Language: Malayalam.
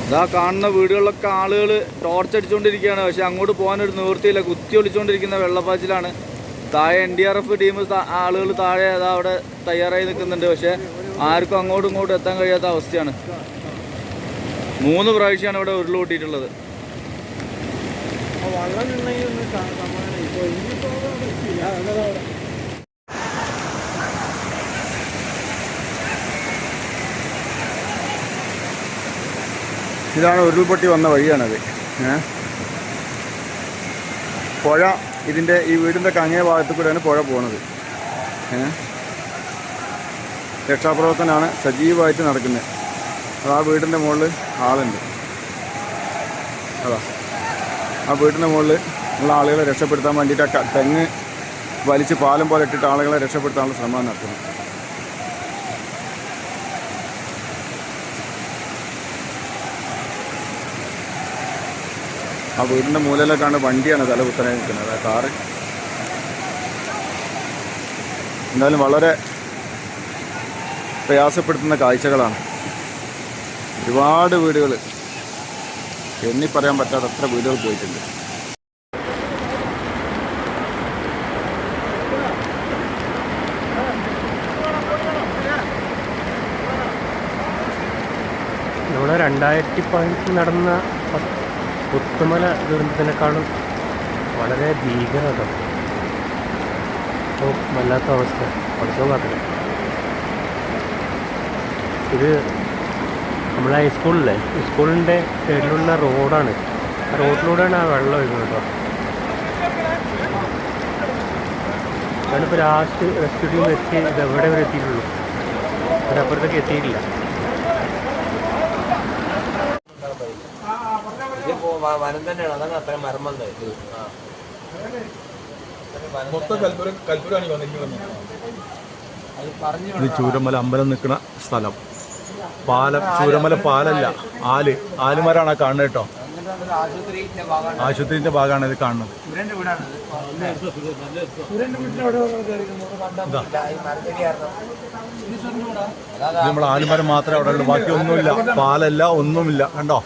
ഇതാ കാണുന്ന വീടുകളിലൊക്കെ ആളുകൾ ടോർച്ച് അടിച്ചുകൊണ്ടിരിക്കുകയാണ്. പക്ഷെ അങ്ങോട്ട് പോകാനൊരു നിവൃത്തിയില്ല. കുത്തി ഒളിച്ചുകൊണ്ടിരിക്കുന്ന വെള്ളപ്പാച്ചിലാണ്. താഴെ NDRF ടീം ആളുകൾ താഴെ അതാ അവിടെ തയ്യാറായി നിൽക്കുന്നുണ്ട്. പക്ഷെ ആർക്കും അങ്ങോട്ടും ഇങ്ങോട്ടും എത്താൻ കഴിയാത്ത അവസ്ഥയാണ്. 3 പ്രാവശ്യമാണ് ഇവിടെ ഉരുളുപൊട്ടിയിട്ടുള്ളത്. ഇതാണ് ഉരുൾപൊട്ടി വന്ന വഴിയാണത്. പുഴ ഇതിൻ്റെ ഈ വീടിൻ്റെ അങ്ങേ ഭാഗത്തു കൂടെയാണ് പുഴ പോണത്. രക്ഷാപ്രവർത്തനമാണ് സജീവമായിട്ട് നടക്കുന്നത്. അത് ആ വീടിൻ്റെ മുകളിൽ ആളുണ്ട്. അതാ ആ വീടിൻ്റെ മുകളിൽ ഉള്ള ആളുകളെ രക്ഷപ്പെടുത്താൻ വേണ്ടിയിട്ട് തെങ്ങ് വലിച്ച് പാലം പോലെ ഇട്ടിട്ട് ആളുകളെ രക്ഷപ്പെടുത്താനുള്ള ശ്രമം നടത്തുന്നു. ആ വീടിൻ്റെ മൂലയിലേക്കാണ് വണ്ടിയാണ് തല കുത്തനെ നിൽക്കുന്നത്. ആ കാറ് എന്തായാലും വളരെ പ്രയാസപ്പെടുത്തുന്ന കാഴ്ചകളാണ്. ഒരുപാട് വീടുകൾ, എണ്ണി പറയാൻ പറ്റാത്ത അത്ര വീടുകൾ പോയിട്ടുണ്ട്. നമ്മുടെ 2015 നടന്ന പുത്തുമല ദുരന്തത്തിനേക്കാളും വളരെ ഭീകരത. അപ്പോൾ വല്ലാത്ത അവസ്ഥ പഠിച്ചോ കാത്തില്ല. ഇത് നമ്മളെ സ്കൂളിലെ സ്കൂളിൻ്റെ സൈഡിലുള്ള റോഡാണ്. ആ റോഡിലൂടെയാണ് ആ വെള്ളം ഒഴുകുന്നത് കേട്ടോ. ഞാനിപ്പോൾ ലാസ്റ്റ് റെസ്ക്യൂ ടീം എത്തി ഇതെവിടെ വരെ എത്തിയിട്ടുള്ളൂ. അതിനപ്പുറത്തേക്ക് എത്തിയിട്ടില്ല. വനം തന്നെയാണ്, അതാണ് അത്രയും മരം വന്നത്. ഇത് ചൂരമല അമ്പലം നിൽക്കുന്ന സ്ഥലം. പാലം, ചൂരമല പാലല്ല, ആലുമരാണ് കാണുന്നത് കേട്ടോ. ആശുപത്രിന്റെ ഭാഗമാണ് ഇത് കാണുന്നത്. നമ്മൾ ആലുമരം മാത്രമേ അവിടെ ഉള്ളൂ, ബാക്കി ഒന്നുമില്ല. പാലല്ല, ഒന്നുമില്ല. കണ്ടോ?